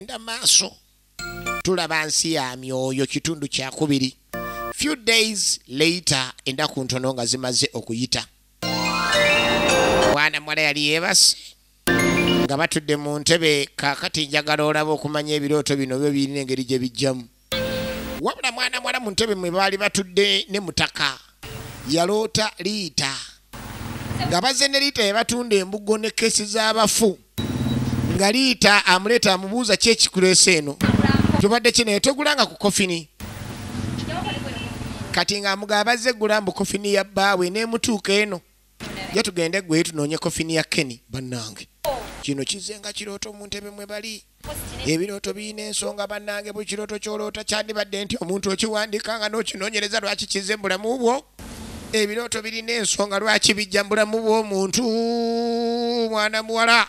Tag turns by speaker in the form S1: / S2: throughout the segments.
S1: nda maaso tulaba nsi ya myoyo kitundu kya kubiri. Few days later endaku ntono nga zimaze okuyita. Mwana mwala yali yeebase nga batudde mu ntebe kaakati njagala olaba okumanya ebirooto bino byo birina engeri gye bijjamu. Wabula mwana mwala mu ntebe mwe baali batudde ne mutaka yaloota Liita nga bazze ne Liita yebatunda embugo ne keesi z'abafu nga Liita amuleeta amubuuza ki ekikuleese eno tubadde kino tegulanga ku kofini kati nga amugamba bazze gula mbu kofini ya bbaawe n'emutuuka eno ye tugende gwe tunoonye kofini ya Kenny bannange kino kizenga kirooto mu ntebe mwe bali ebirooto birina ensonga bannange bwe kirooto kyoloota kyandibadde nti omuntu okiwandiika nga n'okinoonyereza lwaki kize mu bulamu bwo ebirooto birina ensonga lwaki bijja mu bulamu bw'omuntu mwana muwala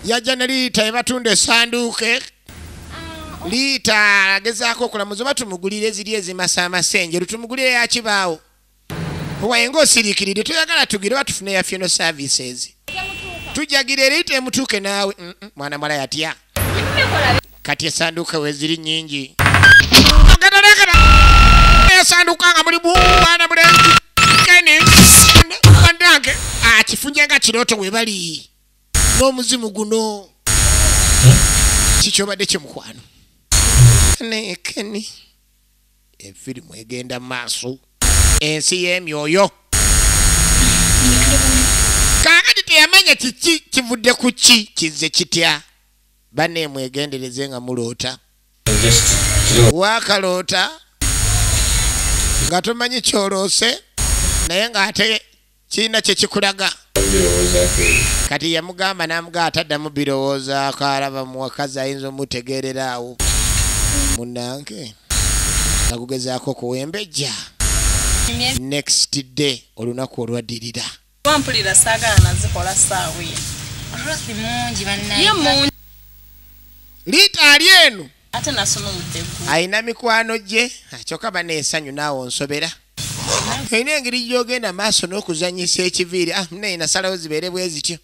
S1: yajja ne Liita ebatunda essanduuke Liita agezaako okulamuza oba tumugulire ziri ezimasa amasenje lutumugulire yakibaawo owayenga osiriikiridde toyagala tugire oba tufune ya funeral services tujagire Liita emutuuke naawe mwana mwala yatya kati essanduuke we ziri nnyingi essanduuka nga mulimu mwana mulenzi Kenny bannange kifunye nga kirooto we bali n'omuzimu guno kikyobadde kimukwano ne Kenny efirimu egenda maaso ensi y'emyoyo kaakati teyamanya kiki kivudde ku ki kizze kitya banne mwegendereze nga muloota waakaloota nga tomanyi kyoloose naye ng'ate kirina kye kikulaga kati yamugamba n'amugamba ataddamu birowoozaako alaba mu wakazi ayinza omutegeerera awo munnange nga kugezaako okuwembejja next day olunaku olwaddirira
S2: wampulira saagala nazikola ssaawa eno
S1: Liita ali eno
S2: ate nasumuludde eggulu
S1: ayina mikwano gye kyokka baneesanyu naawe onsobera olina engeri gy'ogenda maaso n'okuzanyisa ekiviiri naye nasalawo zibeere bwe zityo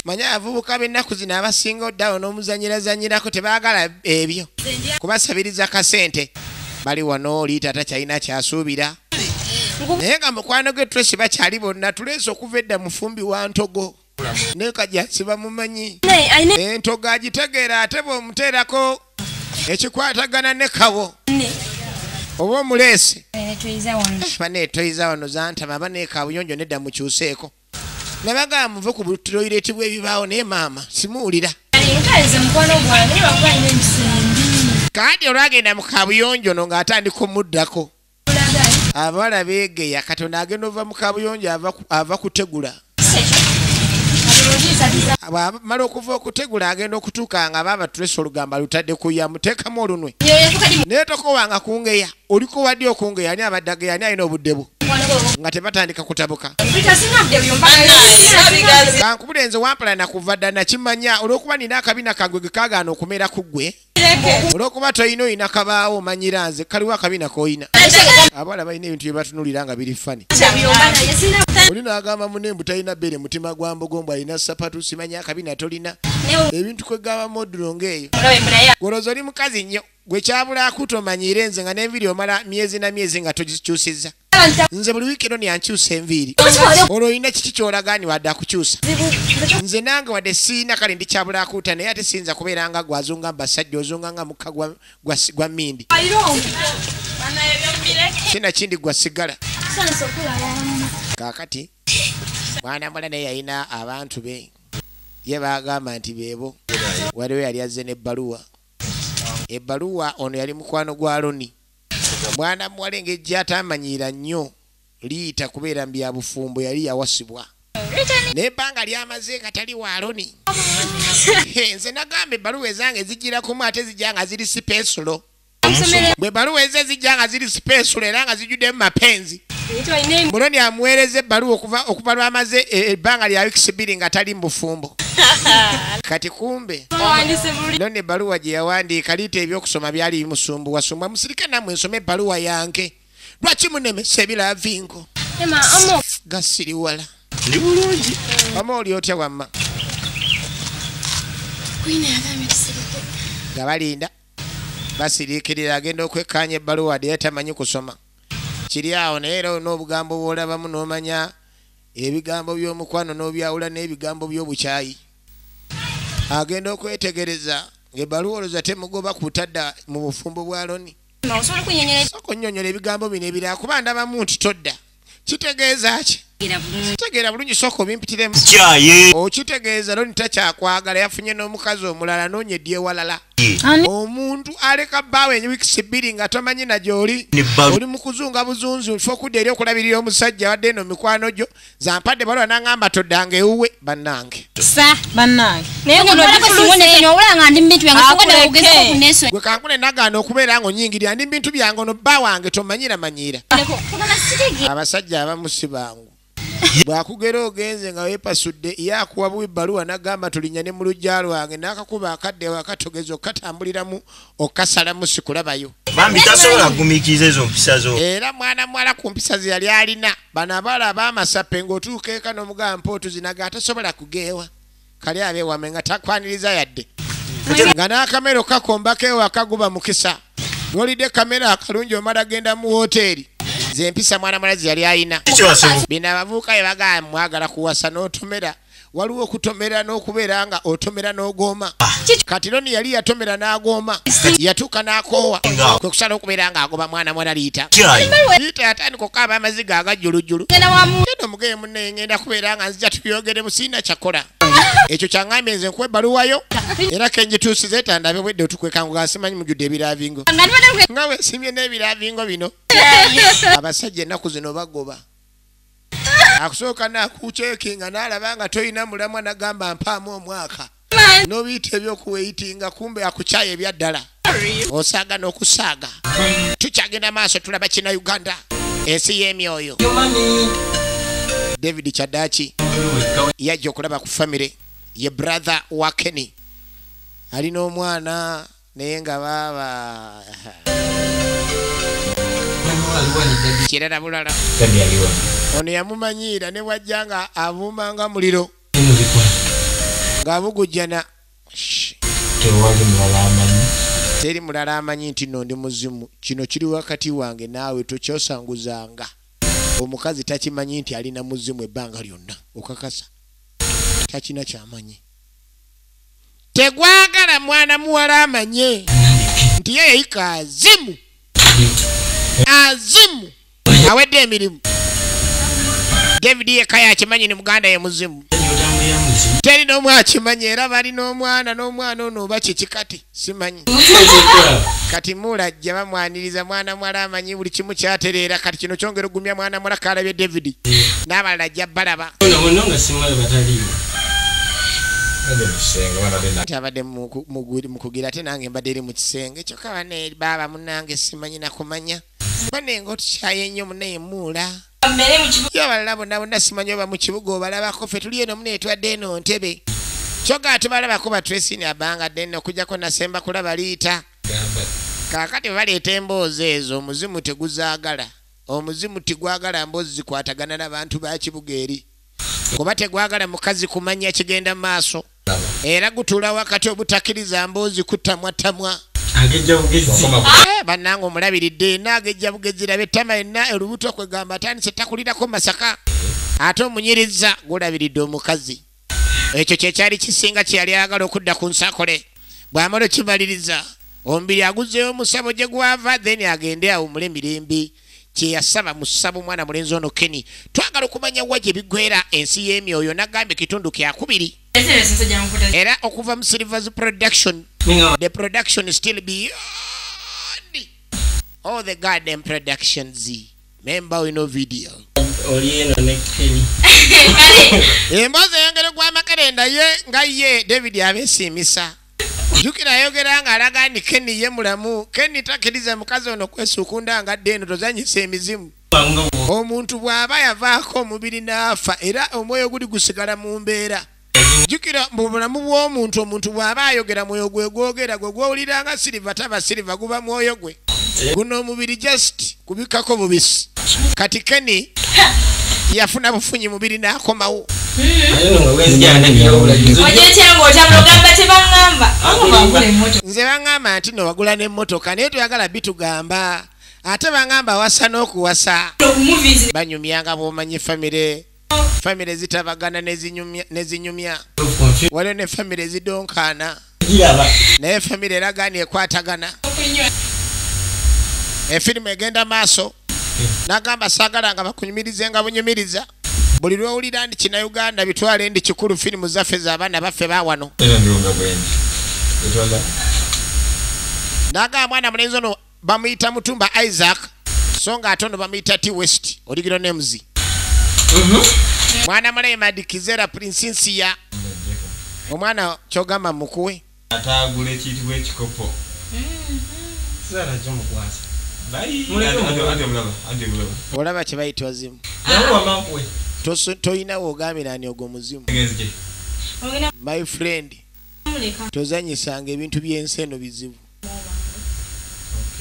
S1: manya abavubuka b'ennaku zino abasinga oddawo n'omuzanyirazanyirako tebaagala ebyo kubasabiriza kasente bali wano Liita takyalina kyasuubira naye nga mukwano gwe Tracy bakyali bonna tuleese okuva edda mufumbi wa ntogo naye kajasi bamumanyi entogo agitegeera ate bw'omuteerako ekikwatagana ne kawo oba omuleese baneetoyiza wano zantama baneekabuyonjo nedda mukyuseeko nabagamba muve ku butoyireti bw'ebibaawo naye maama simuwulira kaadi olwagenda mu kabuyonjo no ng'atandika omuddako abawala beegeya katonda agenda ova mu kabuyonjo ava kutegula mala okuva okutegula agenda okutuuka nga baba tulese olugamba lutadde kuya muteekamu olunwe naye tokowanga kungeya oliko wadde okungeya ani abadde ani alina obudde bwo nga tebatandika kutabuka kankubule nze wampala nakuva dda nakimanya olw'okuba nina akabina kagwe ge kaagaana okumera ku ggwe olw'okuba toyina oyina kabaawo omanyira nze kaliwo akabina k'oyina abawala balina ebintu bye batunulira nga biri fani oli n'agamba munembu talina bbere mutima gwa mbogombo alina sapatu simanya akabina tolina ebintu kwegamba modulo ng'eyo golooza oli mukazi nnyo gwe kyabulaku tomanyire nze nga n'enviiri omala myezi na myezi nga togikyusizza nze buli wiikiro nyankyusa enviiri olwo olina kiki kyolagaani wadde akukyusa nze nange wadde siina kale ndi kyabulakuuta naye ate siyinza kubeera nga gwazunga mbasajja ozunga nga mukka gwa mmindi kina kindi gwa sigala kaakati mwana mula naye yalina abantu be ye baagamba nti beebo waliwo yali azze n'ebbaluwa ebbaluwa ono yali mukwano gwa Loni mwana muwala engejja atamanyiira nnyo Liita kubeera mu byabufumbo yali yawasibwa n'ebbanga lyamaze katali wa Loni nze nagamba ebbaluwa ezange zijjira kumu ate zijja nga ziri sipesulo bwe baluwa eze zijja nga ziri sipesulo era nga zijjuddemu mapenzi Muloni amuweereza ebbaluwa okuva lwamaze ebbanga lya wiikisi bbiri nga tali mu bufumbo kati kumbe Loni ebbaluwa gye yawandiika Liita ebyokusoma byali bimusumbuwa sumba musirike nammwe nsome ebbaluwa yange lwaki munemesa ebiravingo gasiriwala
S3: ndi bulungi
S1: wama oli otya wamma
S4: Queen yagambye tusirike
S1: gabalinda basirikirira agenda okwekkaanya ebbaluwa naye tamanyi kusoma kiri awo naye era n'obugambo bw'olabamu n'omanya ebigambo by'omukwano n'obyawula n'ebigambo by'obukyayi agenda okwetegereza ng'ebbaluwa olowooza temugoba kutadda mu bufumbo bwa Loni soko nnyonnyola ebigambo bino ebirala kuba ndabamu nti todda kitegeeza ki kitegeera bulungi soko bimpitiremu okitegeeza Loni takyakwagala yafunye n'omukazi omulala noonyedde ewalala omuntu aleka bbaawe wiikisi 2 nga tomanyi na gy'oli oli mu kuzunga buzunzu fa okudda eri okulabirira omusajja wadde eno mikwano gyo zampadde balwa n'aŋŋamba toddanga ewuwe bannange gwe kankule nagaana okubeera nga onyingirira ndi bintu byange ono bba wange tomanyiramanyiira abasajja abamu si bangu bwakugera ogenze nga weepasudde yakuwa bwe ebbaluwa n'agamba tulinnya ne mu luggya lwange n'akakuba akadde wakatogeza okatambuliramu okasalamu sikulabayo
S3: bambi tasobola kugumiikiriza ezo mpisa zo
S1: era mwana muwala ku mpisa ze yali alina bano abaala ab'amasappe ng'otuuka eka n'omugamba mpootu zinaga atasobola kugeewa kali abeewame nga takwaniriza yadde nga n'akamera okakombako ewaka guba mukisa ng'olidde kamera akalungi omala genda mu woteeri zempisa mwana mulazi yali ayina bino abavubuka bye bagamba mwagala kuwasa n'otomera waliwo okutomera n'okubeera nga otomera n'ogooma kati Loni yali yatomera n'agooma yatuuka n'akoowa kwe kusala okubeera nga agoba mwana mwana liita yatandika okukaaba amaziga agajjulujjulu genda omugeye munne ngenda kubeera nga nzija tubyogere siina kyakola ekyo kyaŋŋambye nze nkuwa ebbaluwayo era kenjituusize tandabe bwedde otukwekanga simanyi mujjudde ebiraavingo nga weesimbye n'ebiraavingo bino abasajja ennaku zino bagoba akusooka n'akuuceeki nga n'alaba nga toyina mulamwa n'agamba mpaamu omwaka n'obiyita ebyokuweyitinga kumbe akukyaya ebyaddala osaaga n'okusaaga tukyagenda maaso tulaba kina Uganda ensi y'emyoyo David Kyaddaaki yajja okulaba ku famire ye brother wa Kenny alina omwana naye nga baaba kirala bulala ono yamumanyiira ne wajja nga avuuma nga muliro ng'abugujjana teri mulala amanyi nti nno ndi muzimu kino kiri wakati wange naawe tokyosanguzanga omukazi takimanyi nti alina muzimu ebbanga lyonna okakasa takina kyamanyi tegwagala mwana muwala amanye nti ye yayika azimu awedde emirimu David yekka yakimanyi ne muganda ye muzimu teri n'omu akimanyi era bali n'omwana ono oba kikikati simanyi kati mulajja bamwaniriza mwana mwala amanyi buli kimu kyatereera kati kino kyongera ogumya mwana mwala kalabye David n'abalala ajja balaba abadde mukugira ate nange mbadde eri mu kisenge kyokka bane baaba munange simanyi nakumanya banenga otukyaye ennyo munaye muula yabalala bonna simanyi oba mu kibuga obalabako ffe tuli eno muneetwadde eno ntebe kyokka tubalabako batresini abangadde eno okujjako nasemba kulaba liita kaakati baleeta emboozi ezo omuzimu teguzaagala omuzimu tigwagala mboozi zikwatagana n'abantu ba kibuga eri kuba tegwagala mukazi kumanya kigenda mu maaso era gutuula wakati obutakkiriza mboozi kutamwatamwa bannange omulabiridde naagejja bugezi labe ettama yenna olubuto kwegamba atandise takulirako masaka ate omunyiriza gulabiridde omukazi ekyo kyekyali kisinga kyeyali ayagala okudda ku nsakole bw'amala okimaliriza omubiri aguzeewo omusabo gye gwava then agende awumule emirembe kyeyasaba mu ssabo omwana mulenzi ono Kenny twagala okumanya wa gye biggwera ensi y'emyoyo n'agambye kitundu kyakubiri era okuva mu Silvers production the production is still beyond all the goddamn productions member we no video emboze yongere gwa makerenda ye nga ye David abesimisa jukira yogera nga alaga ni Kenny ye mulamu Kenny takiriza mukazi ono kwesukunda nga deno tozanyisa emizimu omuntu bw'aba yavaako omubiri n'afa era omwoyo guli gusigala mu mbeera jukira mu bulamu bw'omuntu omuntu bw'aba ayogera mwoyo gwe gwogera gwe gwowulira nga Silver taba Silver guba mwoyo gwe guno omubiri just kubikako bubisi kati Kenny yafuna bufunyi mubiri n'akomawo Nze bangamba nti no wagula n'emmotoka naye toyagala bitugamba ate bangamba wasa n'okuwasa banyumyanga bw'omanyi famire zitabagana nezinyumya waliwo ne famire zidonkaana naye famire eragaana ekwatagana efirimu egenda maaso nagamba saagala nga bakunyumirize nga bunyumiriza buli lwowulira ndi Kinauganda bitwale ndi kikulu firimu zaffe z'abaana baffe baawano nagamba mwana mulenzi ono bamuyita Mutumba Isaac so nga ate ono bamuyita T West oligiro nemuzi mwana mulema Kizera Prinsinsia omwana kyogamba mukuwe
S4: atagula ekiyitibwa ekikopo
S1: olaba kye bayita wazimu toyina woogambirani ogwo muzimu my friend tozanyisanga ebintu by'ensi eno bizibu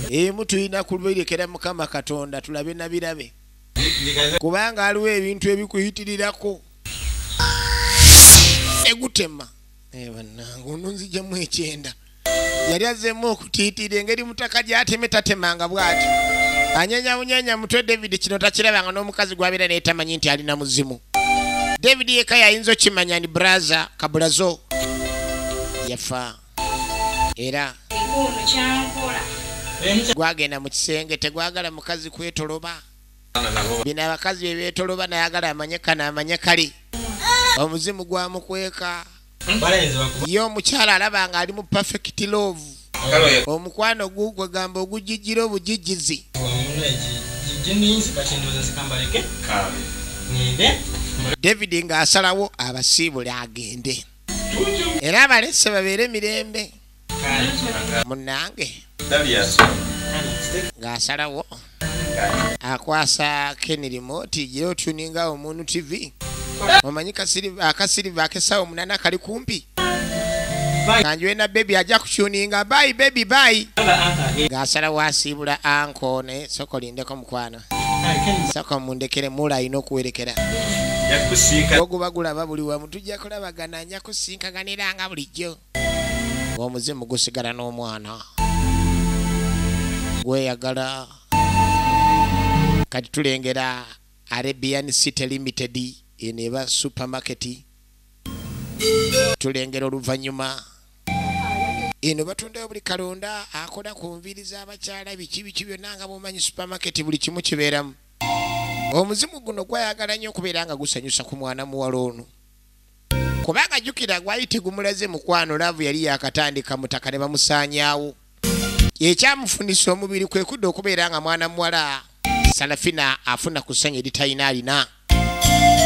S1: emu tulina kubirekera Mukama Katonda tulabe na birabe kubanga aliwo ebintu ebikuyitirirako egutema bannange ono nzijjamu ekyenda yali azzeemu okutiitira engeri mutaka gy'ateme tatemanga bw'ati anyenyawunyenya mutwe David kino takirabanga n'omukazi gw'abeera naye tamanyi nti alina muzimu David yekka yayinza okimanya ni braza kabulazo yafa era gwagenda mu kisenge tegwagala mukazi kwetoloba bino abakazi bebeetoloba nayagala amanye kano amanye kali omuzimu gwamukweka ye omukyala alaba nga ali mu perfect love omukwano gugwe gamba ogujijjira obujijizi David ng'asalawo abasiibule agende era abalese babeere mirembe munnange ng'asalawo akwasa Ken remote gye otuninga Omuntu TV omanyi akasiriva akesawo munana kali kumpi kanjwe na baby ajja kutuninga bye baby bye ng'asalawo asiibula anko ne soko lindeko mukwano soko mundekere mula ino kuwerekera oguba gulaba buli wamu tujja kulabagana anja kusinkaganiranga bulijjo omuzimu gusigala n'omwana gweyagala kati tulengera Arabian City Limited eneba supermarket tulengera oluvannyuma eno batunda buli kalonda akola ku nviiri z'abakyala biki byonna nga bw'omanyi supermarket buli kimu kibeeramu omuzimu guno gwayagala nnyo okubeera nga gusanyusa ku mwana muwala ono kubanga jjukira gwali gumulaze mukwano laavu yali yakatandika mutaka ne bamusaanyaawo ekyamufunisa omubiri kwe kudda okubeera nga mwana muwala Salafina afuna kusanya eritalina alina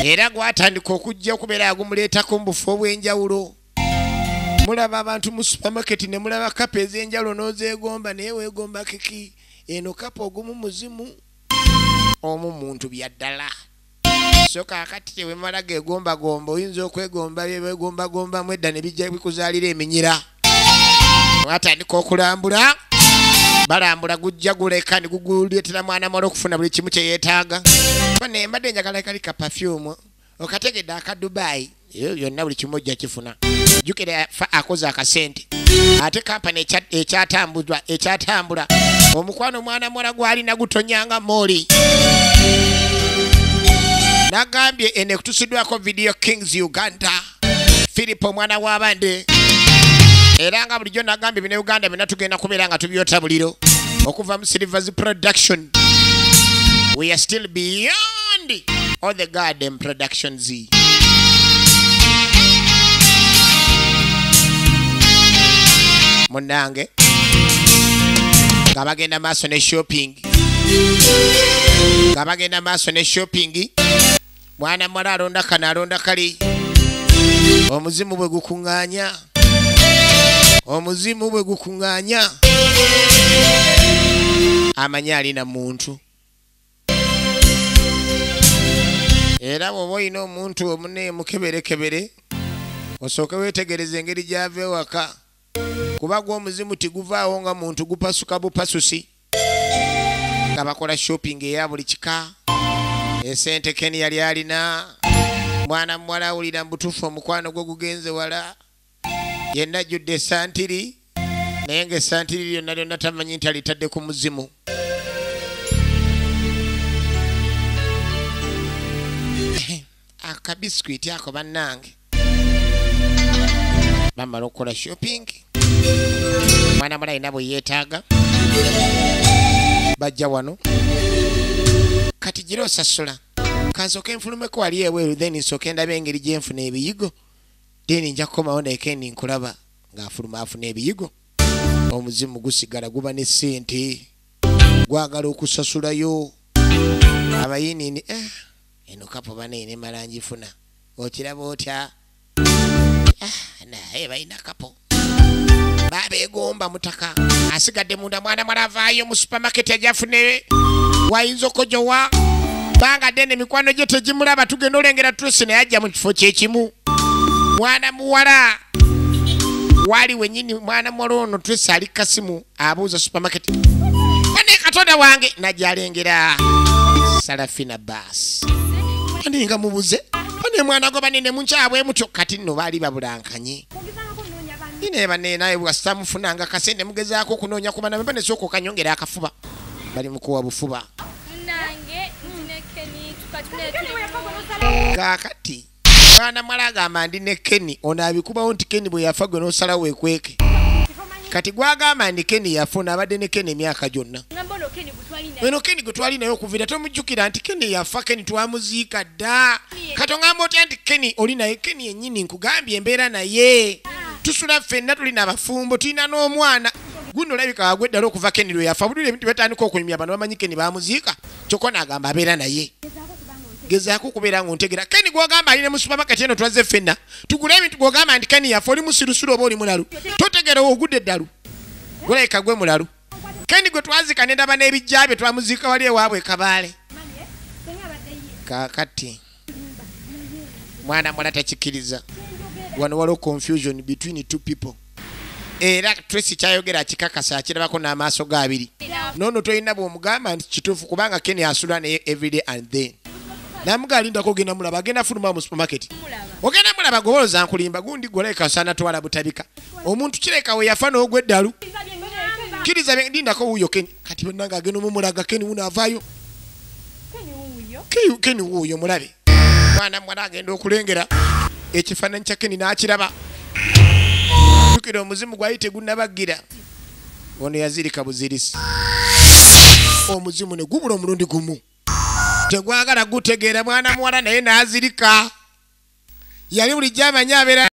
S1: era gwatandika okujja okubeera agumuleetako mu bufo obw'enjawulo mulaba abantu mu supermarket ne mulaba kapa ez'enjawulo n'ozeegomba naye weegomba kiki eno kapa ogumu muzimu omu muntu byaddala so kaakati tewemala geegombagomba oyinza okwegomba byebeegombagombamu edda ne bijja bikuzaalira eminyira watandika okulambula balambula gujja guleka ne guguleetera mwana mwala okufuna buli kimu kye yeetaaga ne mbadde njagala kali ka perfume okategedde aka Dubai yonna buli kimu ojja kifuna jjukira akoze akasente ate kampani ekyatambula omukwano mwana mwala gwalina gutonyanga mooli nagambye ene kutusiddwako Video Kings Uganda Filipo mwana w'abande era nga bulijjo nagambye bino Uganda bina tugenda kubeera nga tubyota buliro okuva mu Silvers Production we are still beyond all the goddamn productions munange nga bagenda maaso ne shopping mwana mwala alonda kano alonda kali omuzimu bwe gukuŋŋaanya amanya alina muntu era bw'oba olina omuntu omuneemukeberekebere osooke weetegereza engeri gy'ava ewaka kuba gw'omuzimu tiguvaawo nga muntu gupasuka bupasusi nga bakola shopping eya buli kika esente Ken yali alina mwana muwala awulira mbutuufu omukwano gwe gugenze wala yenna ajjudde esantiri naye ng'esantiri lyonna lyonna tamanyi nti alitadde ku muzimu. Akabiskwiti ako bannange bamala okukola shopping mwana muwala alina bwe yeetaaga bajja wano kati gira osasula kansooke nfulumeko wali eweeru then nsooke ndabe engeri gye nfuna ebiyigo then nja kukomawo naye nkulaba ng'afuluma afuna ebiyigo omuzimu gusigala guba ne ssente gwagala okusasulayo abayinini eno kapo baneene malangifuna okiraba otya naye balina kapo babeegomba mutaka asigadde munda mwana mwala avaayo mu supermarket ajafune wayinza okojowa banga dene mikwano gye tegimulaba tugenda olengera Tracy naye ajja mu kifo kyekimu mwana muwala wali wenyini mwana muwala ono Tracy ali kasimu abuuza supermarket ane katonda wange najalengera Sarafina Bass ane nga mubuze ane mwana go banene munkyabwe mutyo kati nno bali babulankanye ine bane naye bwastamufunanga kasende mugezaako kunoonya kubana mbane soko kanyongera akafuba bali mukuwa bufuba nange nekeni tukatule kakati mwana mwala agamba ndi ne Kenny ono abikubawo nti Kenny bwe yafa gwe n'osalawo ekweke kati gwagamba ndi Kenny yafuna abadde ne Kenny emyaka gyonna eno Kenny gwe twali naye okuvira tomujjukira nti Kenny yafa Kenny twamuziika dda kati ongamba otya nti Kenny oli naye Kenny yennyini nkugambye embeera naye tusula ffenna tulina abafumbo tulina n'omwana guno olabika wagwe ddala okuva Kenny lwe yafa bulire ebintu batandika okunyumya bano bamanyi Kenny bamuziika kyokka n'agamba abeera naye gezaako okubeera ng'ontegera Kenny gw'ogamba ali ne mu supermarket eno twazze ffenna tugule ebintu gw'ogamba nti Kenny yafa oli musirusiru oba oli mulalu totegera ogudde eddalu golabika gwe mulalu Kenny gwe twazika ne ndaba n'ebijja bye twamuziika wali ewaabwe Kabaale kaakati mwana muwala takikkiriza wano waliwo confusion between two people era Tracy kyayogera akikakasa akirabako n'amaaso ge abiri noono tolina bw'omugamba nti kituufu kubanga Kenny asula naye everyday and then namuga alindako ogenda mulaba agenda fuluma mu supermarket ogenda mulaba goboloza nkulimba gundi goleka osana twala butabika omuntu kireka we yafa n'ogwa eddalu kiriza lindako wuuyo Kenny kati bonnanga agenda omumulaga Kenny wuno avaayo Kenny wuuyo mulabe mwana muwala agenda okulengera ekifaananyi kya Kenny n'akiraba jukira omuzimu gwali tegunnabaggira ono yazirika buzirisi omuzimu ne gubula omulundi gumu tegwagala gutegeera mwana muwala naye n'azirika yali bulijjo amanyi abeera